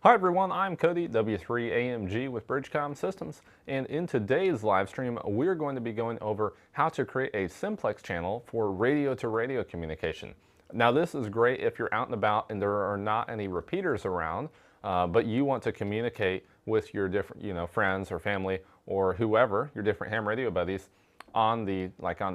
Hi everyone, I'm Cody W3AMG with BridgeCom Systems, and in today's live stream we're going to be going over how to create a simplex channel for radio-to-radio communication. Now this is great if you're out and about and there are not any repeaters around, but you want to communicate with your different friends or family or whoever, your different ham radio buddies on the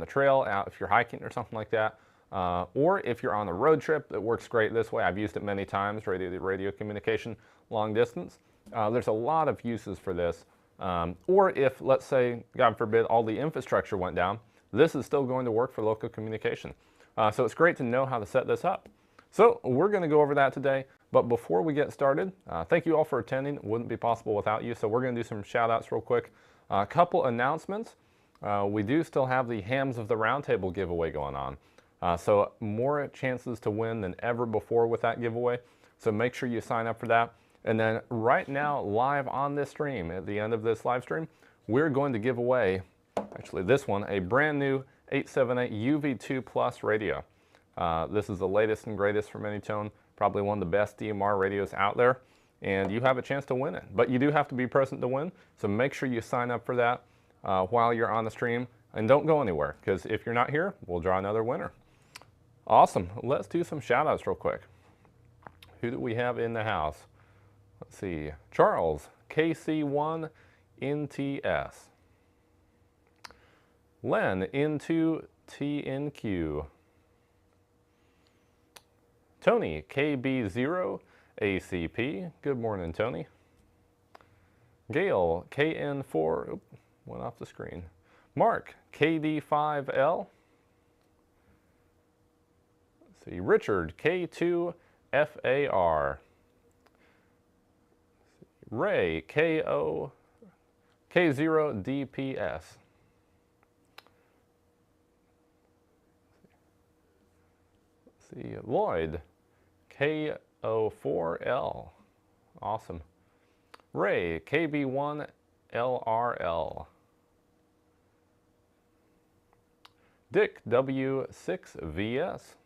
trail, out if you're hiking or something like that. Or if you're on a road trip, it works great this way. I've used it many times, radio communication, long distance. There's a lot of uses for this. Or if, let's say, God forbid, all the infrastructure went down, this is still going to work for local communication. So it's great to know how to set this up. So we're going to go over that today. But before we get started, thank you all for attending. It wouldn't be possible without you. So we're going to do some shout outs real quick. A couple announcements. We do still have the Hams of the Roundtable giveaway going on. So more chances to win than ever before with that giveaway. So make sure you sign up for that. And then right now, live on this stream, at the end of this live stream, we're going to give away, actually this one, a brand new 878 UV2 Plus radio. This is the latest and greatest from AnyTone, probably one of the best DMR radios out there. And you have a chance to win it. But you do have to be present to win. So make sure you sign up for that while you're on the stream. And don't go anywhere, because if you're not here, we'll draw another winner. Awesome. Let's do some shout outs real quick. Who do we have in the house? Let's see. Charles, KC1 NTS. Len, N2 TNQ. Tony, KB0 ACP. Good morning, Tony. Gail, KN4. Oop, went off the screen. Mark, KD5L. See, Richard, K2FAR. Ray, K0DPS. Let's see, Lloyd, KO4L. Awesome. Ray, KB1LRL. Dick, W6VS.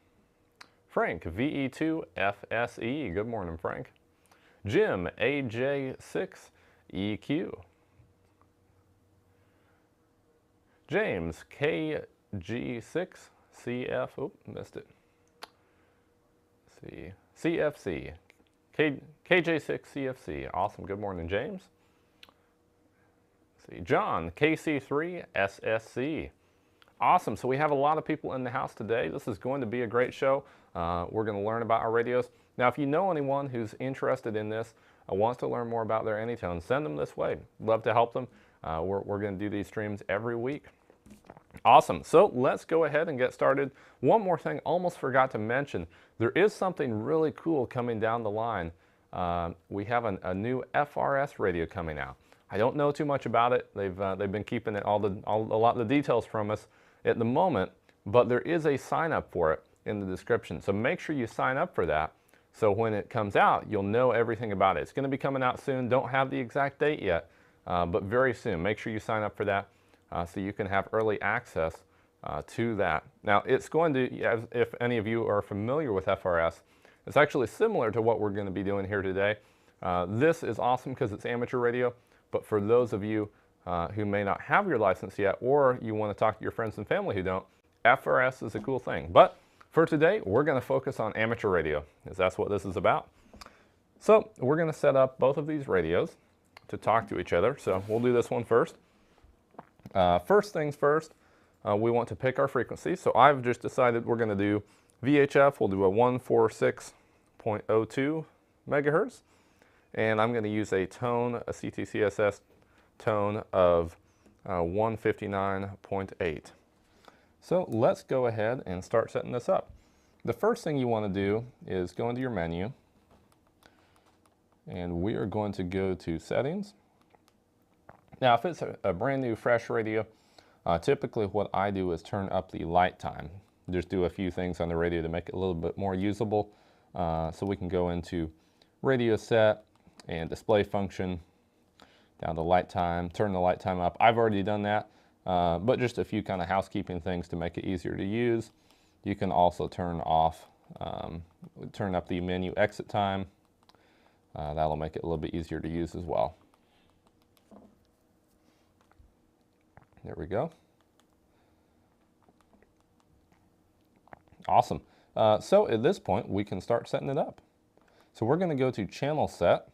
Frank, VE2FSE. Good morning, Frank. Jim, AJ6EQ. James, KG6CF. Oh, missed it. Let's see. CFC. KJ6CFC. Awesome. Good morning, James. Let's see. John, KC3SSC. Awesome. So we have a lot of people in the house today. This is going to be a great show. We're going to learn about our radios. Now, if you know anyone who's interested in this, wants to learn more about their AnyTone, send them this way. Love to help them. We're going to do these streams every week. Awesome. So let's go ahead and get started. One more thing, almost forgot to mention. There is something really cool coming down the line. We have a new FRS radio coming out. I don't know too much about it. They've been keeping it a lot of the details from us at the moment, but there is a sign up for it in the description. So make sure you sign up for that. So when it comes out, you'll know everything about it. It's going to be coming out soon. Don't have the exact date yet, but very soon. Make sure you sign up for that so you can have early access to that. Now, it's going to, if any of you are familiar with FRS, it's actually similar to what we're going to be doing here today. This is awesome because it's amateur radio, but for those of you who may not have your license yet, or you want to talk to your friends and family who don't, FRS is a cool thing. But for today, we're going to focus on amateur radio, because that's what this is about. So we're going to set up both of these radios to talk to each other. So we'll do this one first. First things first, we want to pick our frequency. So I've just decided we're going to do VHF. We'll do a 146.02 megahertz. And I'm going to use a tone, a CTCSS tone of 159.8. So let's go ahead and start setting this up. The first thing you want to do is go into your menu, and we are going to go to settings. Now, if it's a brand new fresh radio, typically what I do is turn up the light time. Just do a few things on the radio to make it a little bit more usable. So we can go into radio set and display function, down to light time, turn the light time up. I've already done that, but just a few kind of housekeeping things to make it easier to use. You can also turn off, turn up the menu exit time, That'll make it a little bit easier to use as well. There we go. Awesome. So at this point, we can start setting it up. So we're going to go to Channel Set.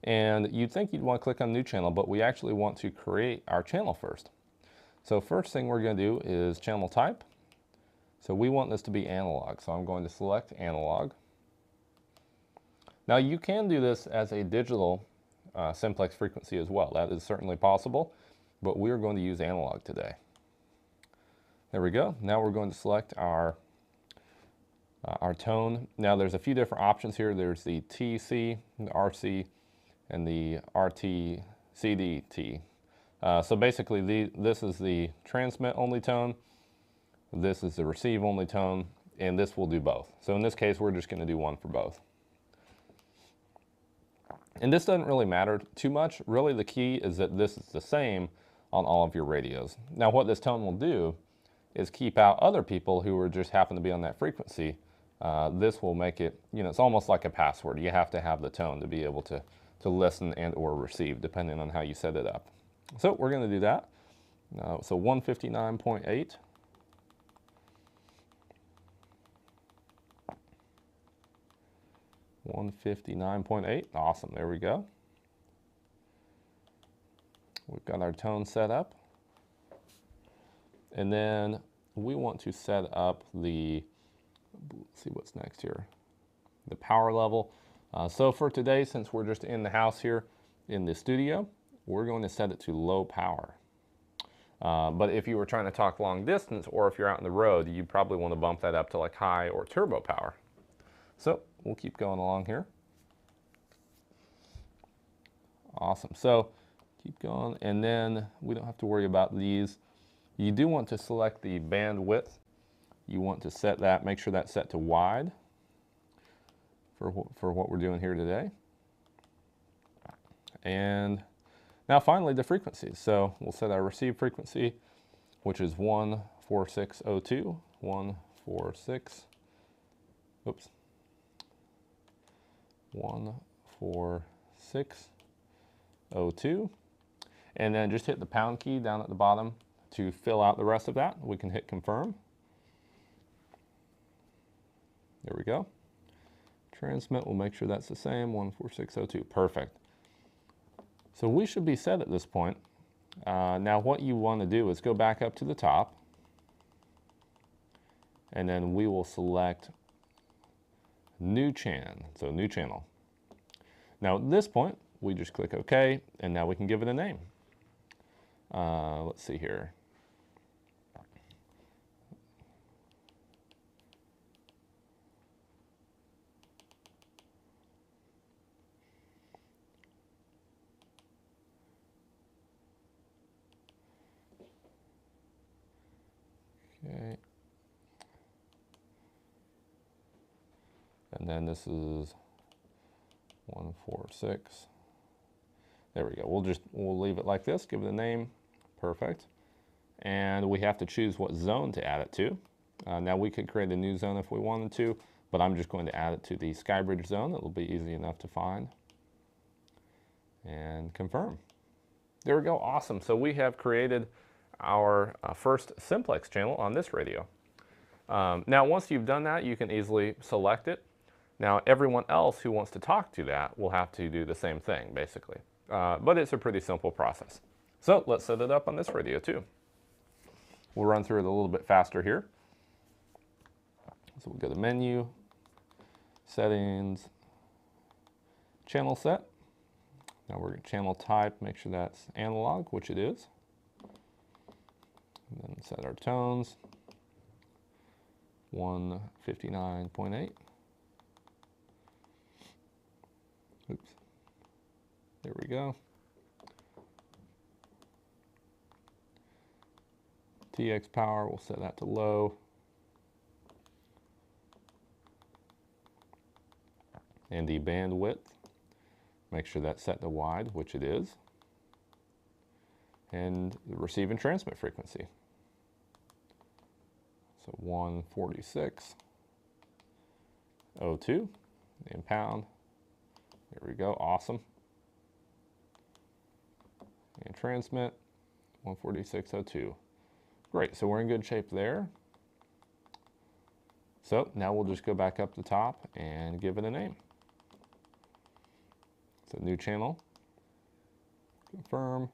And you'd think you'd want to click on New Channel, but we actually want to create our channel first. So first thing we're going to do is Channel Type. So we want this to be analog. So I'm going to select Analog. Now you can do this as a digital simplex frequency as well. That is certainly possible, but we're going to use analog today. There we go. Now we're going to select our tone. Now there's a few different options here. There's the TC, the RC, and the RT/CDT. So basically this is the transmit only tone, this is the receive only tone, and this will do both. So in this case, we're just going to do one for both. And this doesn't really matter too much. Really the key is that this is the same on all of your radios. Now what this tone will do is keep out other people who are just happen to be on that frequency. This will make it, it's almost like a password. You have to have the tone to be able to listen and or receive, depending on how you set it up. So we're going to do that. So 159.8. Awesome, there we go. We've got our tone set up. And then we want to set up the, let's see what's next here, the power level. So for today, since we're just in the house here in the studio, we're going to set it to low power. But if you were trying to talk long distance, or if you're out on the road, you probably want to bump that up to like high or turbo power. So we'll keep going along here. Awesome. So keep going, and then we don't have to worry about these. You do want to select the bandwidth. You want to set that, make sure that's set to wide for what we're doing here today. And now finally the frequencies. So we'll set our receive frequency, which is 14602, 14602. And then just hit the pound key down at the bottom to fill out the rest of that. We can hit confirm. There we go. Transmit, we'll make sure that's the same, 14602. Perfect. So we should be set at this point. Now what you want to do is go back up to the top, and then we will select New Channel. So New Channel. Now at this point, we just click OK, and now we can give it a name. Let's see here. Okay. And then this is 146. There we go. We'll leave it like this, give it a name. Perfect. And we have to choose what zone to add it to. Now we could create a new zone if we wanted to, but I'm just going to add it to the Skybridge zone. It'll be easy enough to find. And confirm. There we go. Awesome. So we have created our first simplex channel on this radio. Now once you've done that, you can easily select it. Now everyone else who wants to talk to that will have to do the same thing, basically. But it's a pretty simple process. So let's set it up on this radio too. We'll run through it a little bit faster here. So we'll go to Menu, Settings, Channel Set. Now we're going to channel type, make sure that's analog, which it is. And then set our tones, 159.8. Oops. There we go. TX power, we'll set that to low. And the bandwidth, make sure that's set to wide, which it is. And the receive and transmit frequency. So 146.02. and pound. There we go, awesome. And transmit, 146.02. Great, so we're in good shape there. So now we'll just go back up the top and give it a name. It's a new channel. Confirm.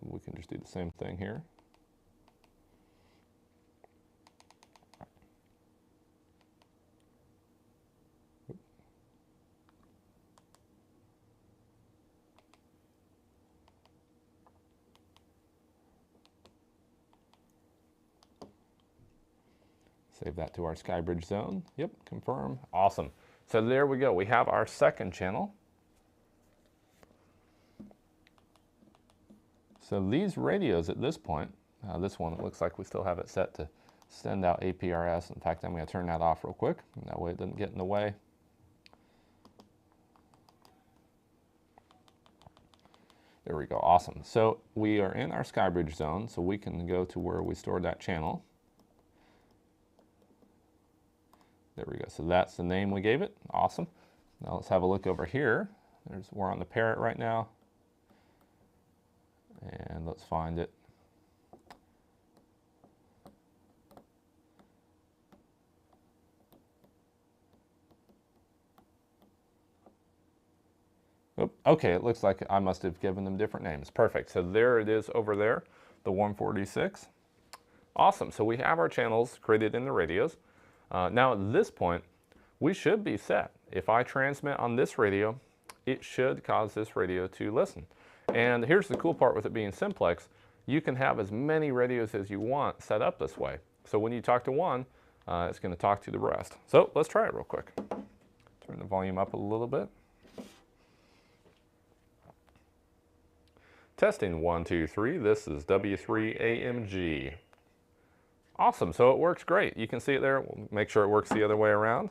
We can just do the same thing here. Save that to our SkyBridge zone. Yep, confirm. Awesome. So there we go. We have our second channel. So these radios at this point, this one, it looks like we still have it set to send out APRS. In fact, I'm going to turn that off real quick. That way it doesn't get in the way. There we go. Awesome. So we are in our SkyBridge zone, so we can go to where we stored that channel. There we go. So that's the name we gave it. Awesome. Now let's have a look over here. We're on the parent right now. And let's find it. Oh, okay, it looks like I must have given them different names. Perfect. So there it is over there, the 146. Awesome. So we have our channels created in the radios. Now at this point, we should be set. If I transmit on this radio, it should cause this radio to listen. And here's the cool part with it being simplex. You can have as many radios as you want set up this way. So when you talk to one, it's going to talk to the rest. So let's try it real quick. Turn the volume up a little bit. Testing 1, 2, 3. This is W3AMG. Awesome, so it works great. You can see it there. We'll make sure it works the other way around.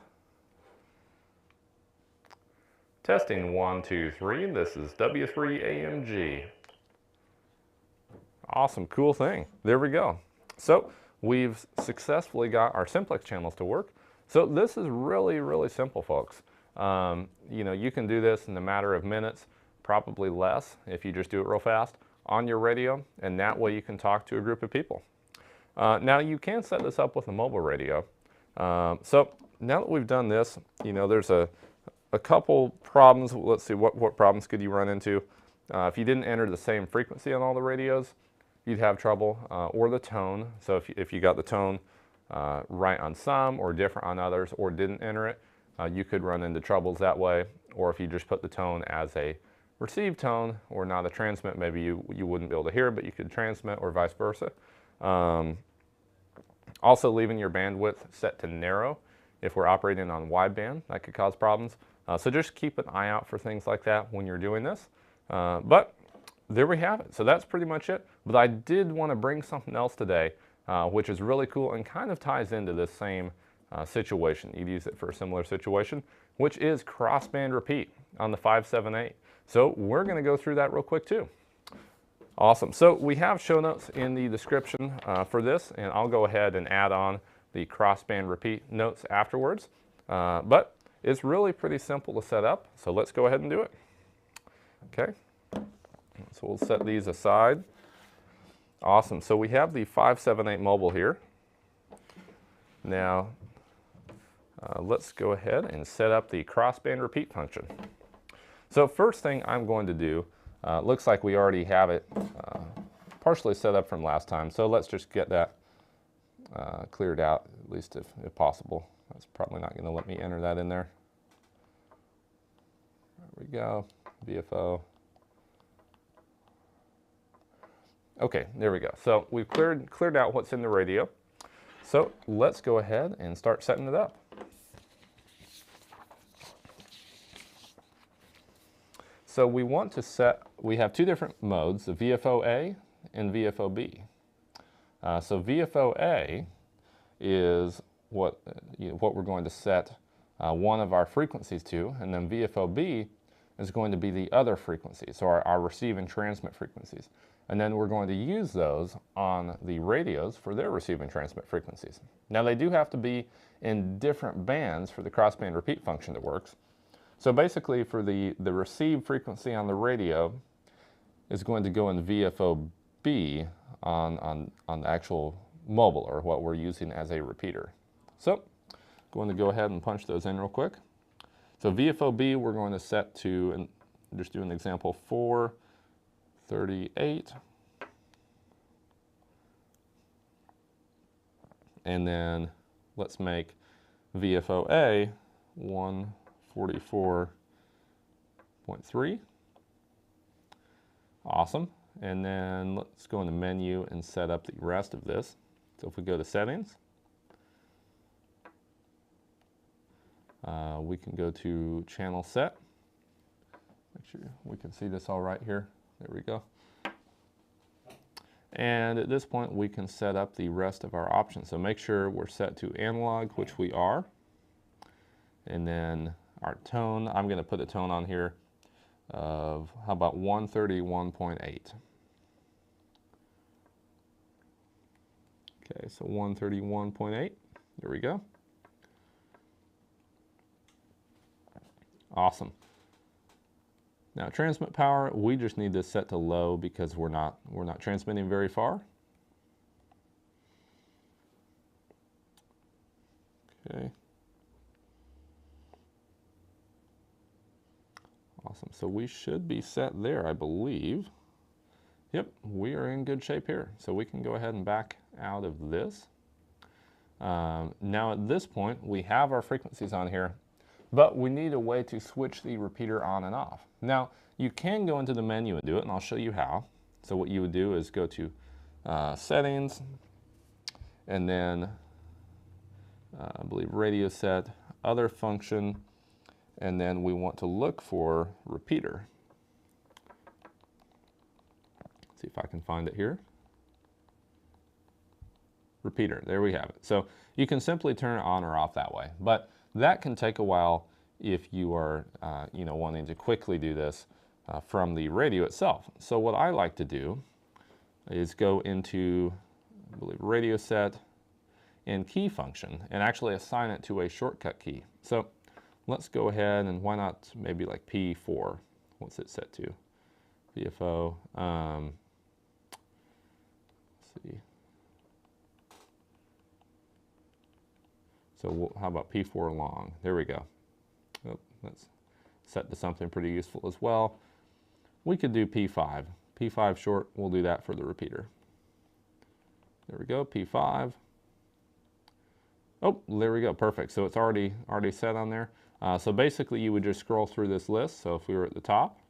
Testing 1, 2, 3. This is W3AMG. Awesome, cool thing. There we go. So we've successfully got our simplex channels to work. So this is really, really simple, folks. You know, you can do this in a matter of minutes, probably less if you just do it real fast on your radio, and that way you can talk to a group of people. Now you can set this up with a mobile radio. So now that we've done this, you know, there's a couple problems. Let's see, what problems could you run into? If you didn't enter the same frequency on all the radios, you'd have trouble, or the tone. So if you got the tone right on some or different on others, or didn't enter it, you could run into troubles that way. Or if you just put the tone as a receive tone or not a transmit, maybe you wouldn't be able to hear it, but you could transmit, or vice versa. Also leaving your bandwidth set to narrow. If we're operating on wideband, that could cause problems. So just keep an eye out for things like that when you're doing this. But there we have it. So that's pretty much it. But I did want to bring something else today, which is really cool and kind of ties into this same situation. You'd use it for a similar situation, which is crossband repeat on the 578. So we're going to go through that real quick too. Awesome. So we have show notes in the description for this, and I'll go ahead and add on the crossband repeat notes afterwards. But it's really pretty simple to set up, so let's go ahead and do it. Okay. So we'll set these aside. Awesome. So we have the 578 mobile here. Now, let's go ahead and set up the crossband repeat function. So first thing I'm going to do, looks like we already have it partially set up from last time. So let's just get that cleared out, at least if possible. That's probably not going to let me enter that in there. There we go, VFO. Okay, there we go. So we've cleared out what's in the radio. So let's go ahead and start setting it up. So we want to set, we have two different modes, the VFO-A and VFO-B. So VFO-A is what we're going to set one of our frequencies to, and then VFO-B is going to be the other frequencies, so our receive and transmit frequencies. And then we're going to use those on the radios for their receive and transmit frequencies. Now they do have to be in different bands for the crossband repeat function that works. So basically for the receive frequency on the radio is going to go in VFO-B on the actual mobile, or what we're using as a repeater. So going to go ahead and punch those in real quick. So VFO-B we're going to set to, and just do an example, 438. And then let's make VFO-A 144.3. Awesome. And then let's go into menu and set up the rest of this. So if we go to settings, we can go to channel set. Make sure we can see this all right here. There we go. And at this point we can set up the rest of our options. So make sure we're set to analog, which we are. And then our tone, I'm going to put a tone on here of, how about 131.8. Okay, so 131.8, there we go. Awesome. Now transmit power, we just need this set to low because we're not transmitting very far. Okay. Awesome, so we should be set there, I believe. Yep, we are in good shape here. So we can go ahead and back out of this. Now at this point, we have our frequencies on here, but we need a way to switch the repeater on and off. Now, you can go into the menu and do it, and I'll show you how. So what you would do is go to settings, and then I believe radio set, other function, and then we want to look for repeater. Let's see if I can find it here. Repeater, there we have it. So you can simply turn it on or off that way, but that can take a while if you are wanting to quickly do this from the radio itself. So what I like to do is go into, I believe, radio set and key function and actually assign it to a shortcut key. So let's go ahead and why not maybe like P4? What's it set to? VFO. Let's see. So how about P4 long? There we go. Oh, that's set to something pretty useful as well. We could do P5. P5 short, we'll do that for the repeater. There we go, P5. Oh, there we go, perfect. So it's already set on there. So basically you would just scroll through this list. So if we were at the top,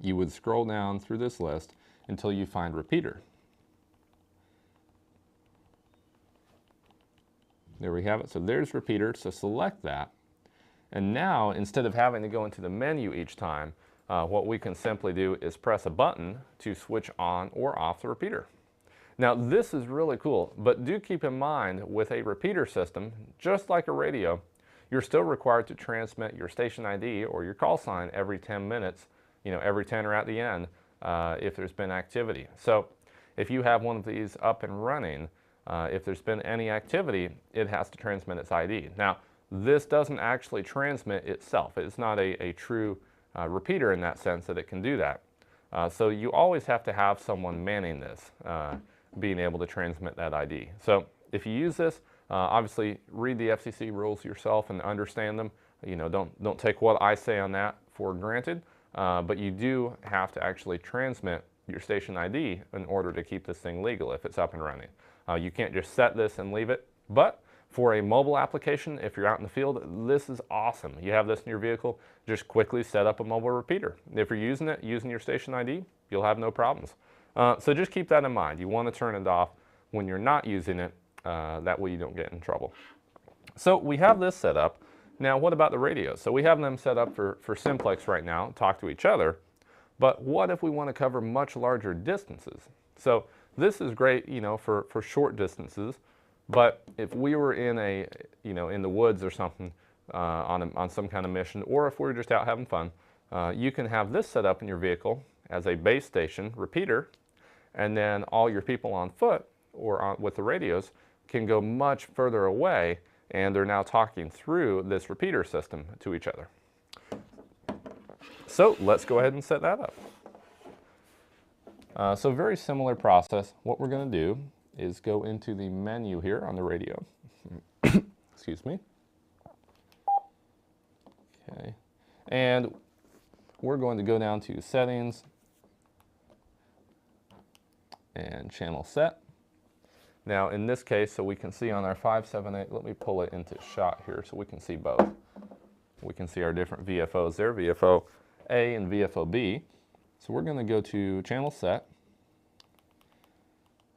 you would scroll down through this list until you find repeater. There we have it. So there's repeater, so select that. And now, instead of having to go into the menu each time, what we can simply do is press a button to switch on or off the repeater. Now this is really cool, but do keep in mind with a repeater system, just like a radio, you're still required to transmit your station ID or your call sign every 10 minutes, every 10 or at the end, if there's been activity. So if you have one of these up and running, if there's been any activity, it has to transmit its ID. Now, this doesn't actually transmit itself. It's not a true repeater in that sense that it can do that. So you always have to have someone manning this, being able to transmit that ID. So if you use this, obviously read the FCC rules yourself and understand them. Don't take what I say on that for granted, but you do have to actually transmit your station ID in order to keep this thing legal if it's up and running. You can't just set this and leave it, but for a mobile application, if you're out in the field, this is awesome. You have this in your vehicle, just quickly set up a mobile repeater. If you're using it, using your station ID, you'll have no problems. So just keep that in mind. You want to turn it off when you're not using it, that way you don't get in trouble. So we have this set up. Now what about the radios? So we have them set up for simplex right now, talk to each other, but what if we want to cover much larger distances? So this is great, for short distances, but if we were in in the woods or something, on some kind of mission, or if we're just out having fun, you can have this set up in your vehicle as a base station repeater, and then all your people on foot or with the radios can go much further away, and they're now talking through this repeater system to each other. So let's go ahead and set that up. So very similar process. What we're going to do is go into the menu here on the radio. Excuse me. Okay. And we're going to go down to settings and channel set. Now in this case, so we can see on our 578, let me pull it into shot here so we can see both. We can see our different VFOs there, VFO A and VFO B. So we're going to go to channel set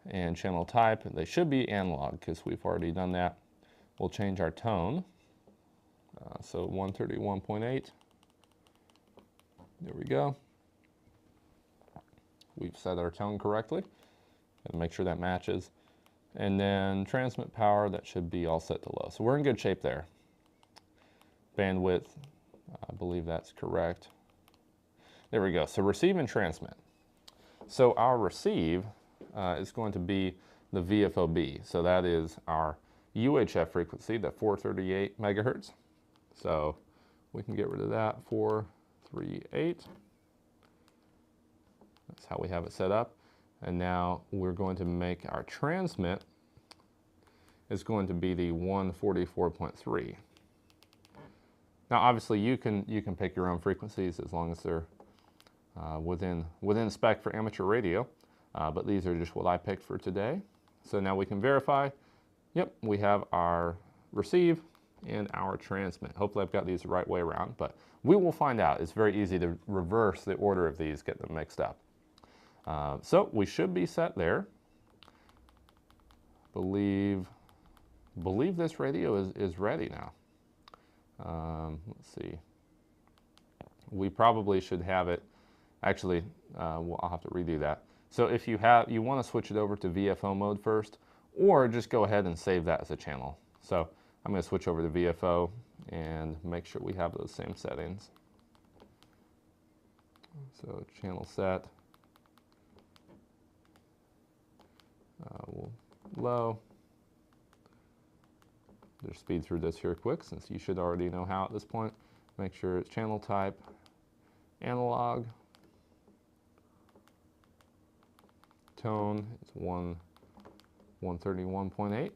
and channel type. They should be analog because we've already done that. We'll change our tone. So 131.8. There we go. We've set our tone correctly. And make sure that matches. And then transmit power, that should be all set to low. So we're in good shape there. Bandwidth, I believe that's correct. There we go. So receive and transmit. So our receive is going to be the VFOB. So that is our UHF frequency, the 438 megahertz. So we can get rid of that, 438. That's how we have it set up. And now we're going to make our transmit is going to be the 144.3. Now obviously you can pick your own frequencies as long as they're within spec for amateur radio, but these are just what I picked for today. So now we can verify, yep, we have our receive and our transmit. Hopefully I've got these the right way around, but we will find out. It's very easy to reverse the order of these, get them mixed up. So we should be set there. Believe this radio is ready now. Let's see. We probably should have it. Actually, I'll have to redo that. So if you want to switch it over to VFO mode first, or just go ahead and save that as a channel. So I'm going to switch over to VFO and make sure we have those same settings. So channel set, low. Just speed through this here quick since you should already know how at this point. Make sure it's channel type, analog. Tone is 131.8.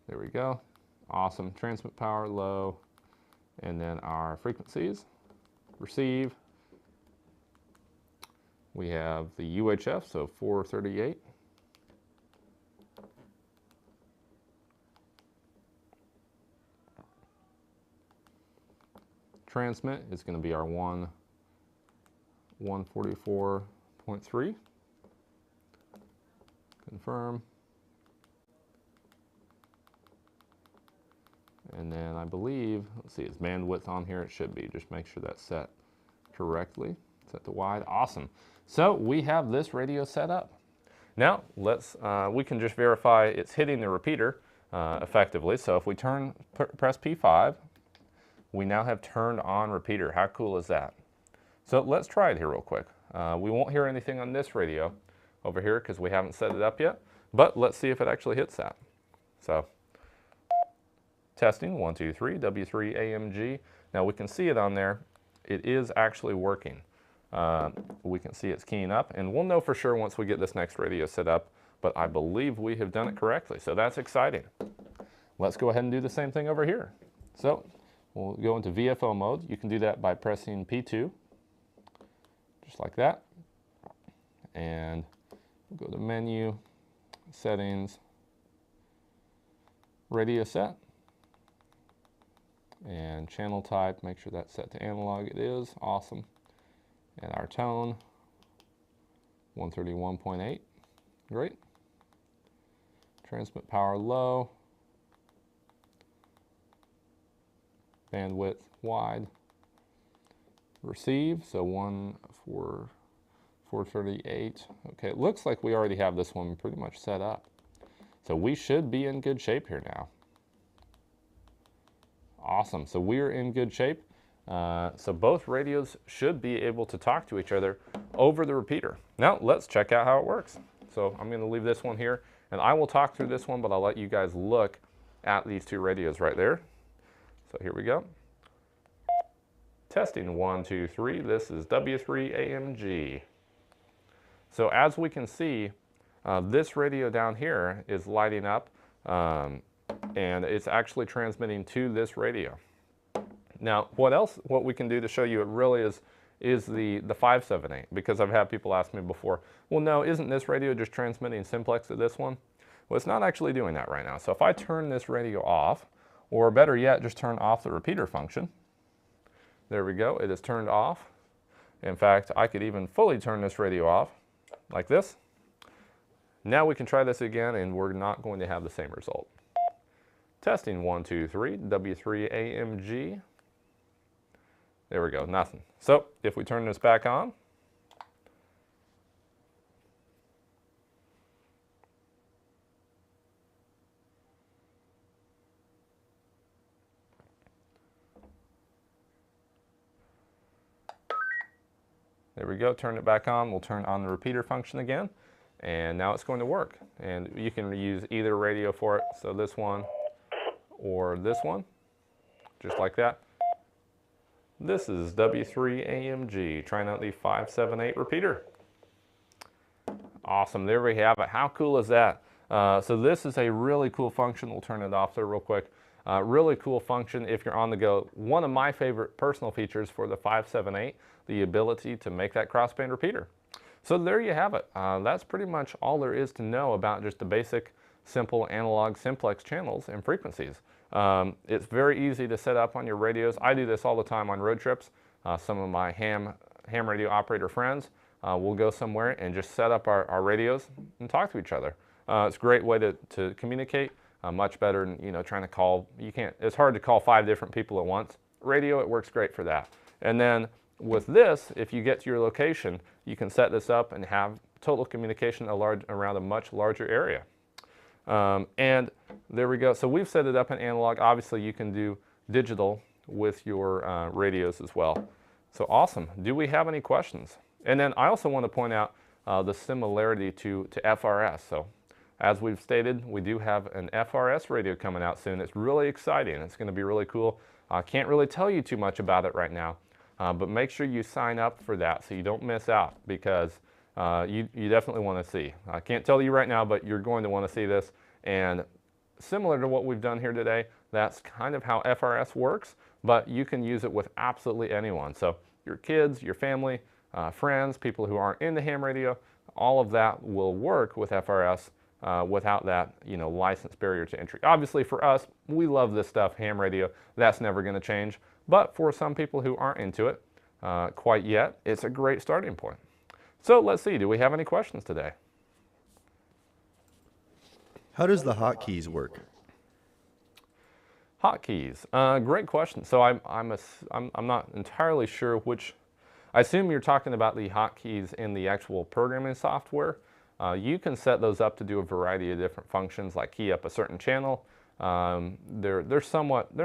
There we go. Awesome. Transmit power, low. And then our frequencies. Receive. We have the UHF, so 438. Transmit is going to be our 144.3. Confirm. And then I believe, let's see, is bandwidth on here? It should be. Just make sure that's set correctly. Set to wide. Awesome. So we have this radio set up. Now we can just verify it's hitting the repeater effectively. So if we press P5, we now have turned on repeater. How cool is that? So let's try it here real quick. We won't hear anything on this radio over here because we haven't set it up yet, but let's see if it actually hits that. So testing, 1, 2, 3, W3AMG. Now we can see it on there. It is actually working. We can see it's keying up, and we'll know for sure once we get this next radio set up, but I believe we have done it correctly, so that's exciting. Let's go ahead and do the same thing over here. So we'll go into VFO mode. You can do that by pressing P2, just like that. And we'll go to menu, settings, radio set, and channel type. Make sure that's set to analog. It is. Awesome. And our tone, 131.8. Great. Transmit power low. Bandwidth wide. Receive, so 144.3. 438. Okay, it looks like we already have this one pretty much set up. So we should be in good shape here now. Awesome, so we're in good shape. So both radios should be able to talk to each other over the repeater. Now let's check out how it works. So I'm going to leave this one here, and I will talk through this one, but I'll let you guys look at these two radios right there. So here we go. Testing 1, 2, 3. This is W3AMG. So as we can see, this radio down here is lighting up, and it's actually transmitting to this radio. Now, what we can do to show you it really is the 578, because I've had people ask me before, well, no, isn't this radio just transmitting simplex to this one? Well, it's not actually doing that right now. So if I turn this radio off, or better yet, just turn off the repeater function, there we go, it is turned off. In fact, I could even fully turn this radio off, like this. Now we can try this again, and we're not going to have the same result. Testing 1, 2, 3, W3AMG. There we go, nothing. So if we turn this back on, there we go, turn it back on. We'll turn on the repeater function again, and now it's going to work. And you can use either radio for it, so this one or this one, just like that. This is W3AMG, trying out the 578 repeater. Awesome, there we have it. How cool is that? So this is a really cool function. We'll turn it off there real quick. Really cool function if you're on the go. One of my favorite personal features for the 578, the ability to make that crossband repeater. So there you have it. That's pretty much all there is to know about just the basic, simple analog simplex channels and frequencies. It's very easy to set up on your radios. I do this all the time on road trips. Some of my ham radio operator friends will go somewhere and just set up our radios and talk to each other. It's a great way to communicate. Much better than trying to call. It's hard to call 5 different people at once. Radio, it works great for that. And then with this, if you get to your location, you can set this up and have total communication around a much larger area. And there we go. So we've set it up in analog. Obviously, you can do digital with your radios as well. So awesome. Do we have any questions? And then I also want to point out the similarity to FRS. So as we've stated, we do have an FRS radio coming out soon. It's really exciting. It's going to be really cool. I can't really tell you too much about it right now, but make sure you sign up for that so you don't miss out, because you definitely want to see. I can't tell you right now, but you're going to want to see this. And similar to what we've done here today, that's kind of how FRS works, but you can use it with absolutely anyone. So your kids, your family, friends, people who aren't into ham radio, all of that will work with FRS. Without that, license barrier to entry. Obviously for us, we love this stuff, ham radio, that's never going to change. But for some people who aren't into it quite yet, it's a great starting point. So let's see, do we have any questions today? How does the hotkeys work? Hotkeys, great question. So I'm not entirely sure which. I assume you're talking about the hotkeys in the actual programming software. You can set those up to do a variety of different functions, like key up a certain channel. They're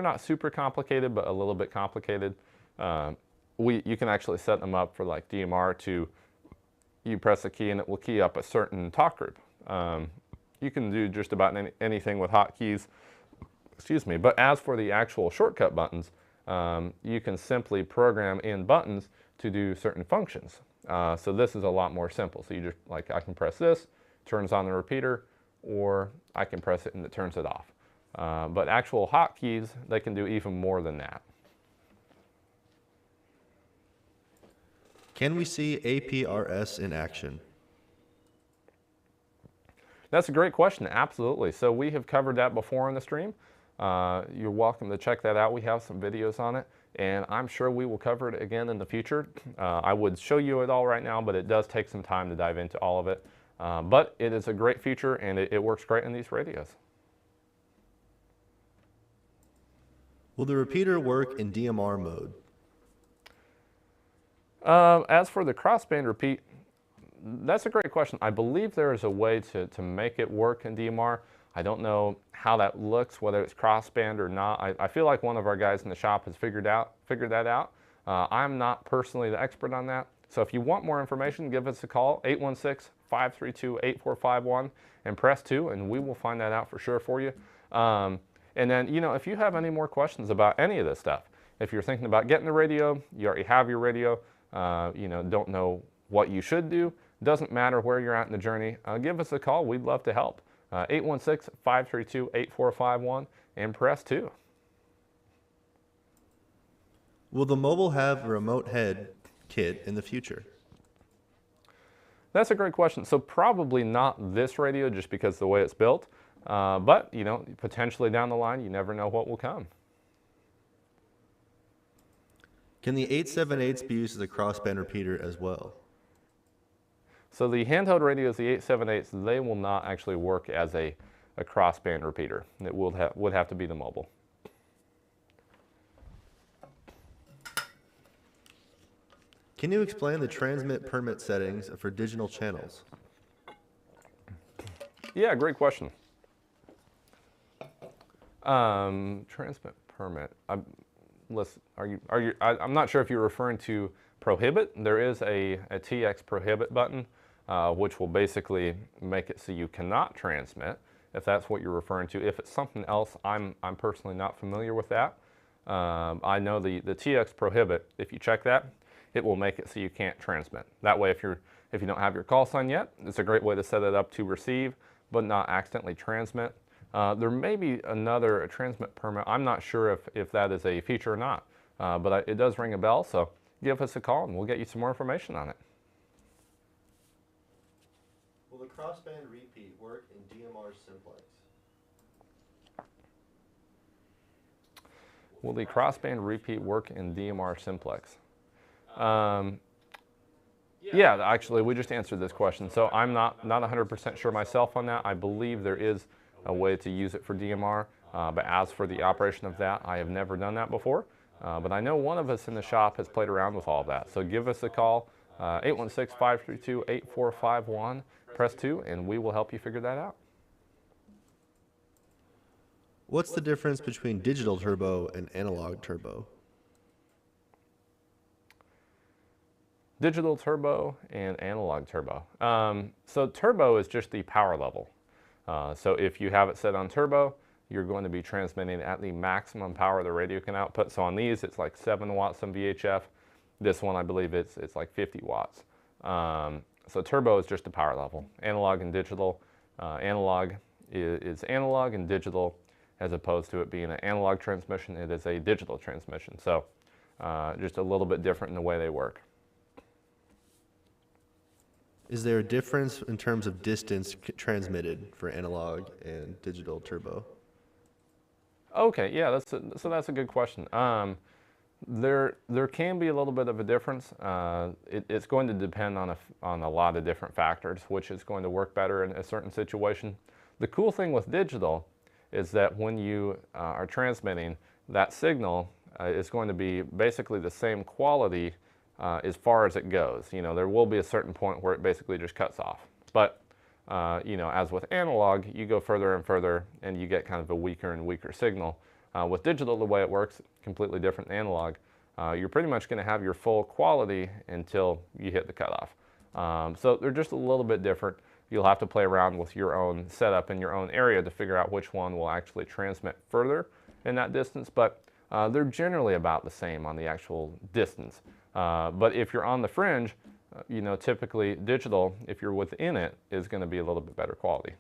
not super complicated, but a little bit complicated. You can actually set them up for like DMR you press a key and it will key up a certain talk group. You can do just about anything with hotkeys, excuse me. But as for the actual shortcut buttons, you can simply program in buttons to do certain functions. So this is a lot more simple. So you just, I can press this, turns on the repeater, or I can press it and it turns it off. But actual hotkeys, they can do even more than that. Can we see APRS in action? That's a great question, absolutely. So we have covered that before on the stream. You're welcome to check that out. We have some videos on it, and I'm sure we will cover it again in the future. I would show you it all right now, but it does take some time to dive into all of it. But it is a great feature, and it works great in these radios. Will the repeater work in DMR mode? As for the crossband repeat, That's a great question. I believe there is a way to make it work in DMR. I don't know how that looks, whether it's crossband or not. I feel like one of our guys in the shop has figured that out. I'm not personally the expert on that. So if you want more information, give us a call, 816-532-8451, and press 2, and we will find that out for sure for you. And then, if you have any more questions about any of this stuff, if you're thinking about getting the radio, you already have your radio, don't know what you should do, doesn't matter where you're at in the journey, give us a call. We'd love to help. 816-532-8451, and press 2. Will the mobile have a remote head kit in the future? That's a great question. So probably not this radio just because of the way it's built, but potentially down the line, you never know what will come. Can the 878s be used as a crossband repeater as well? So the handheld radios, the 878s, they will not actually work as a crossband repeater. It would have to be the mobile. Can you explain the transmit permit settings for digital channels? Yeah, great question. Transmit permit. I'm not sure if you're referring to prohibit. There is a TX prohibit button, which will basically make it so you cannot transmit, if that's what you're referring to. If it's something else, I'm personally not familiar with that. I know the TX prohibit, if you check that, it will make it so you can't transmit. That way, if you don't have your call sign yet, it's a great way to set it up to receive, but not accidentally transmit. There may be another transmit permit. I'm not sure if that is a feature or not, but it does ring a bell, so give us a call and we'll get you some more information on it. Will the crossband repeat work in DMR Simplex? Will the crossband repeat work in DMR Simplex? Yeah, actually, we just answered this question, so I'm not 100% sure myself on that. I believe there is a way to use it for DMR, but as for the operation of that, I have never done that before. But I know one of us in the shop has played around with all of that. So give us a call, 816-532-8451, press 2, and we will help you figure that out. What's the difference between digital turbo and analog turbo? Digital turbo and analog turbo. So turbo is just the power level. So if you have it set on turbo, you're going to be transmitting at the maximum power the radio can output. So on these, it's like 7 watts on VHF. This one, I believe it's like 50 watts. So turbo is just the power level. Analog and digital. Analog is analog, and digital, as opposed to it being an analog transmission, it is a digital transmission. So just a little bit different in the way they work. Is there a difference in terms of distance transmitted for analog and digital turbo? Okay, yeah, that's a good question. There can be a little bit of a difference. It's going to depend on a lot of different factors, which is going to work better in a certain situation. The cool thing with digital is that when you are transmitting, that signal is going to be basically the same quality as far as it goes. There will be a certain point where it basically just cuts off. But, as with analog, you go further and further and you get kind of a weaker and weaker signal. With digital, the way it works, completely different than analog. You're pretty much going to have your full quality until you hit the cutoff. So they're just a little bit different. You'll have to play around with your own setup in your own area to figure out which one will actually transmit further in that distance. But they're generally about the same on the actual distance. But if you're on the fringe, typically digital, if you're within it, is going to be a little bit better quality.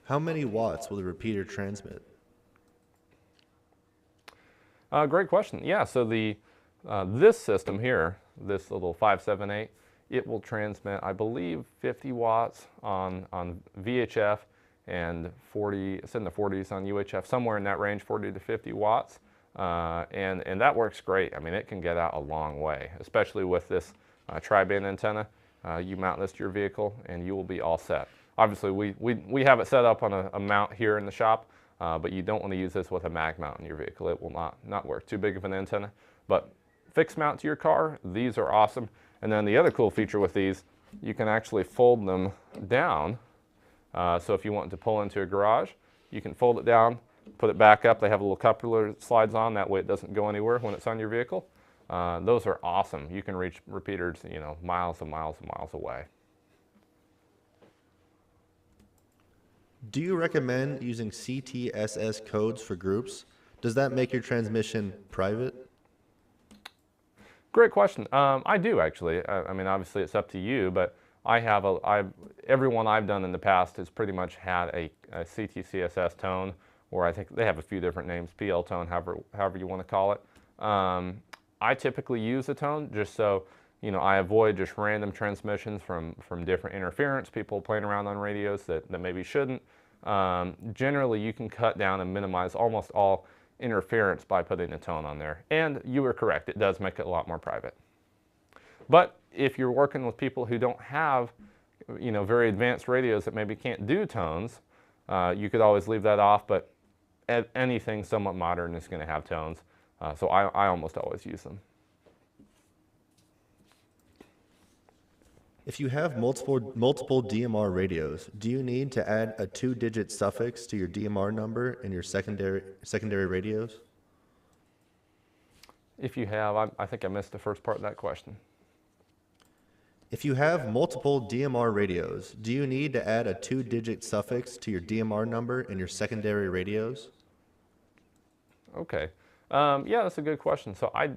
How many watts will the repeater transmit? Great question. Yeah, so this system here, this little 578, it will transmit, I believe, 50 watts on VHF and 40, it's in the 40s on UHF, somewhere in that range, 40 to 50 watts. And that works great. I mean, it can get out a long way, especially with this tri-band antenna. You mount this to your vehicle and you will be all set. Obviously, we have it set up on a mount here in the shop, but you don't want to use this with a mag mount in your vehicle. It will not work. Too big of an antenna. But fixed mount to your car, these are awesome. And then the other cool feature with these, you can actually fold them down. So if you want to pull into a garage, you can fold it down, put it back up. They have a little coupler that slides on, that way it doesn't go anywhere when it's on your vehicle. Those are awesome. You can reach repeaters, you know, miles and miles and miles away. Do you recommend using CTSS codes for groups? Does that make your transmission private? Great question. I do actually. I mean, obviously it's up to you, but everyone I've done in the past has pretty much had a CTCSS tone, or I think they have a few different names, PL tone, however you want to call it. I typically use a tone just so, you know, I avoid just random transmissions from different interference, people playing around on radios that maybe shouldn't. Generally, you can cut down and minimize almost all interference by putting a tone on there. And you were correct, it does make it a lot more private. But if you're working with people who don't have, you know, very advanced radios that maybe can't do tones, you could always leave that off, but anything somewhat modern is going to have tones. So I almost always use them. If you have multiple DMR radios, do you need to add a 2-digit suffix to your DMR number in your secondary radios? If you have, I think I missed the first part of that question. If you have multiple DMR radios, do you need to add a 2-digit suffix to your DMR number in your secondary radios? Okay. Yeah, that's a good question. So I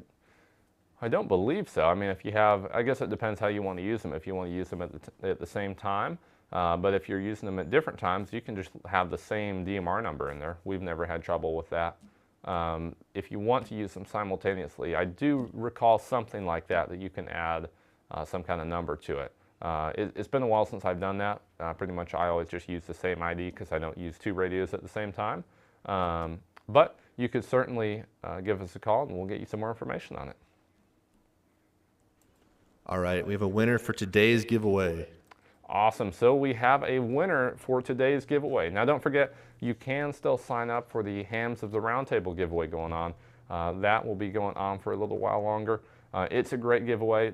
don't believe so. I mean, if you have, I guess it depends how you want to use them. If you want to use them at the same time, but if you're using them at different times, you can just have the same DMR number in there. We've never had trouble with that. If you want to use them simultaneously, I do recall something like that you can add some kind of number to it. It's been a while since I've done that. Pretty much I always just use the same ID because I don't use 2 radios at the same time. But you could certainly give us a call and we'll get you some more information on it. All right, we have a winner for today's giveaway. Awesome. So we have a winner for today's giveaway. Now don't forget, you can still sign up for the Hams of the Roundtable giveaway going on. That will be going on for a little while longer. It's a great giveaway.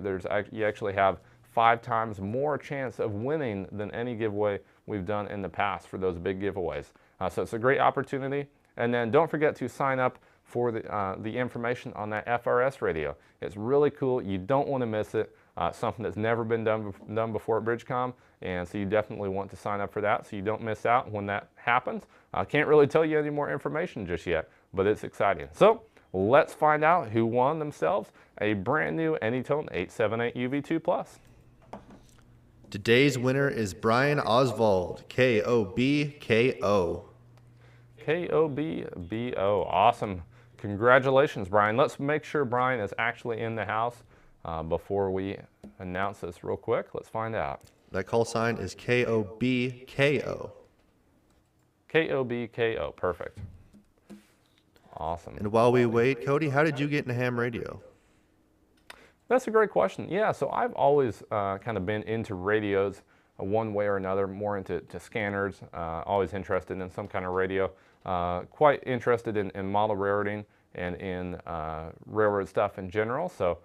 You actually have 5 times more chance of winning than any giveaway we've done in the past for those big giveaways. So it's a great opportunity. And then don't forget to sign up for the information on that FRS radio. It's really cool. You don't want to miss it. Something that's never been done before at BridgeCom, and so you definitely want to sign up for that so you don't miss out when that happens. I can't really tell you any more information just yet, but it's exciting. So let's find out who won themselves a brand new AnyTone 878 UV2+. Today's winner is Brian Oswald, K-O-B-K-O. K-O-B-B-O. Awesome. Congratulations, Brian. Let's make sure Brian is actually in the house before we announce this real quick. Let's find out. That call sign is K-O-B-K-O. K-O-B-K-O. Perfect. Awesome. And while we wait, Cody, how did you get into ham radio? That's a great question. Yeah, so I've always kind of been into radios one way or another, more into scanners, always interested in some kind of radio, quite interested in model railroading and in railroad stuff in general. So,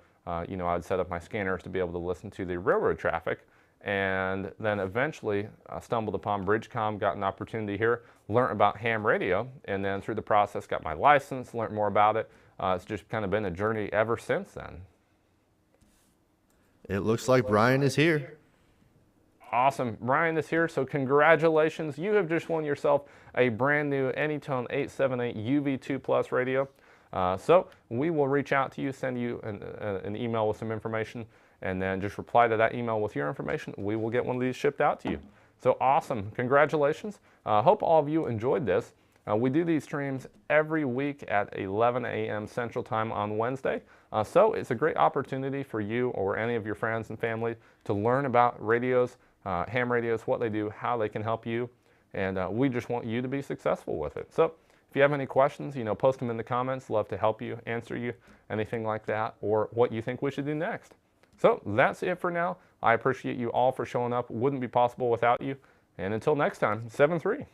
you know, I'd set up my scanners to be able to listen to the railroad traffic, and then eventually stumbled upon BridgeCom, got an opportunity here, learned about ham radio, and then through the process got my license, learned more about it. It's just kind of been a journey ever since then. It looks like Brian is here. Awesome. Brian is here, so congratulations. You have just won yourself a brand new AnyTone 878 UV2+ radio. So we will reach out to you, send you an email with some information, and then just reply to that email with your information. We will get one of these shipped out to you. So awesome. Congratulations. Hope all of you enjoyed this. We do these streams every week at 11 a.m. Central Time on Wednesday. So it's a great opportunity for you or any of your friends and family to learn about radios, ham radios, what they do, how they can help you. And we just want you to be successful with it. So if you have any questions, you know, post them in the comments. Love to help you, answer you, anything like that, or what you think we should do next. So that's it for now. I appreciate you all for showing up. Wouldn't be possible without you. And until next time, 7-3.